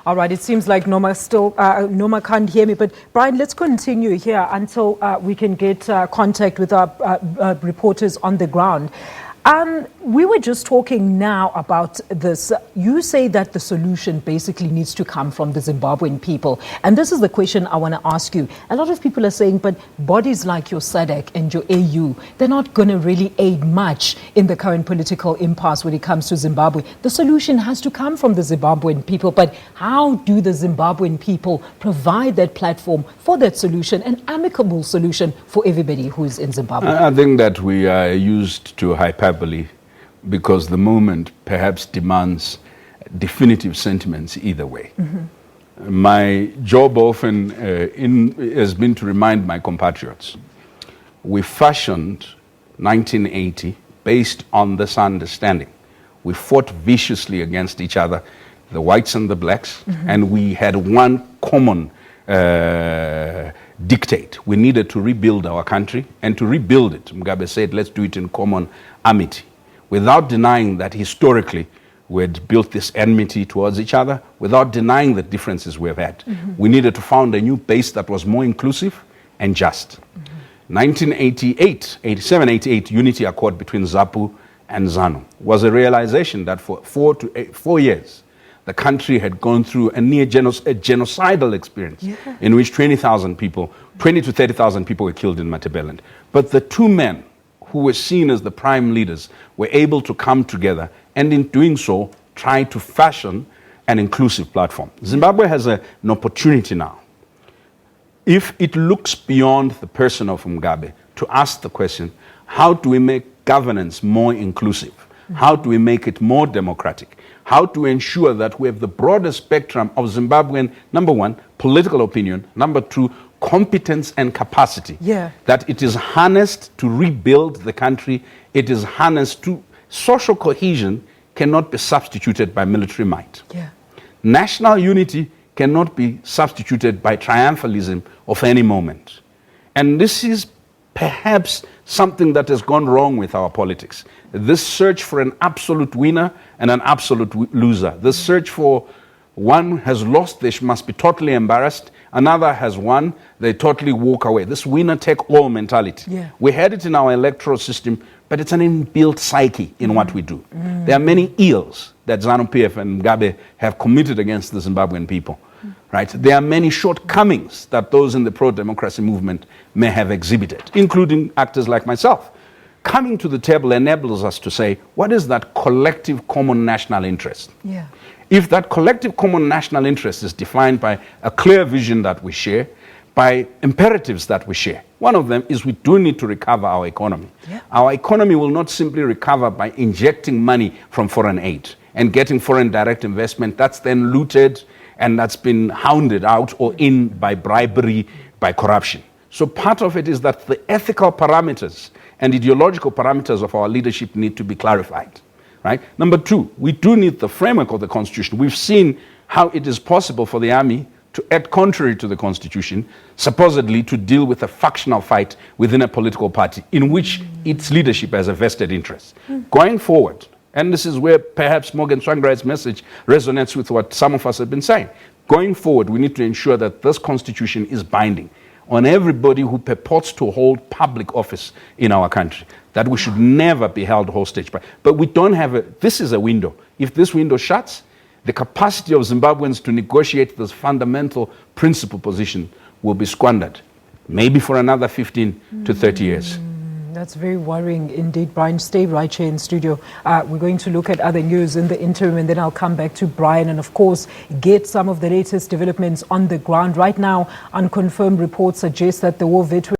All right, it seems like Noma can't hear me, but Brian, let's continue here until we can get contact with our reporters on the ground. We were just talking now about this. You say that the solution basically needs to come from the Zimbabwean people. And this is the question I want to ask you. A lot of people are saying, but bodies like your SADC and your AU, they're not going to really aid much in the current political impasse when it comes to Zimbabwe. The solution has to come from the Zimbabwean people. But how do the Zimbabwean people provide that platform for that solution, an amicable solution for everybody who is in Zimbabwe? I think that we are used to hyperbole because the moment perhaps demands definitive sentiments either way. My job often has been to remind my compatriots. We fashioned 1980 based on this understanding. We fought viciously against each other, the whites and the blacks, and we had one common dictate. We needed to rebuild our country, and to rebuild it, Mugabe said, let's do it in common amity, without denying that historically we had built this enmity towards each other, without denying the differences we have had. We needed to found a new base that was more inclusive and just. 1988, 87, 88 Unity Accord between ZAPU and ZANU was a realization that for 4 years, the country had gone through a near genocidal experience in which 20,000 people, 20 to 30,000 people were killed in Matabeleland. But the two men who were seen as the prime leaders were able to come together and in doing so try to fashion an inclusive platform. Zimbabwe has an opportunity now, if it looks beyond the person of Mugabe, to ask the question, how do we make governance more inclusive? How do we make it more democratic? How to ensure that we have the broader spectrum of Zimbabwean, number one, political opinion, number two, competence and capacity. That it is harnessed to rebuild the country, it is harnessed to social cohesion cannot be substituted by military might. National unity cannot be substituted by triumphalism of any moment. And this is perhaps something that has gone wrong with our politics. This search for an absolute winner and an absolute loser. This search for one has lost, they must be totally embarrassed. Another has won, they totally walk away. This winner-take-all mentality. We had it in our electoral system, but it's an inbuilt psyche in what we do. There are many ills that ZANU-PF and Mugabe have committed against the Zimbabwean people. Right? There are many shortcomings that those in the pro-democracy movement may have exhibited, including actors like myself. Coming to the table enables us to say, what is that collective common national interest? If that collective common national interest is defined by a clear vision that we share, by imperatives that we share, one of them is we do need to recover our economy. Our economy will not simply recover by injecting money from foreign aid and getting foreign direct investment that's then looted and that's been hounded out or in by bribery, by corruption. So part of it is that the ethical parameters and ideological parameters of our leadership need to be clarified. Right? Number two, we do need the framework of the Constitution. We've seen how it is possible for the army to act contrary to the Constitution, supposedly to deal with a factional fight within a political party in which its leadership has a vested interest. Going forward, and this is where perhaps Mutsvangwa's message resonates with what some of us have been saying. Going forward, we need to ensure that this Constitution is binding on everybody who purports to hold public office in our country, that we should never be held hostage by. But we don't have this is a window. If this window shuts, the capacity of Zimbabweans to negotiate this fundamental principle position will be squandered, maybe for another 15 to 30 years. That's very worrying indeed. Brian, stay right here in studio. We're going to look at other news in the interim, and then I'll come back to Brian and, of course, get some of the latest developments on the ground. Right now, unconfirmed reports suggest that the war veteran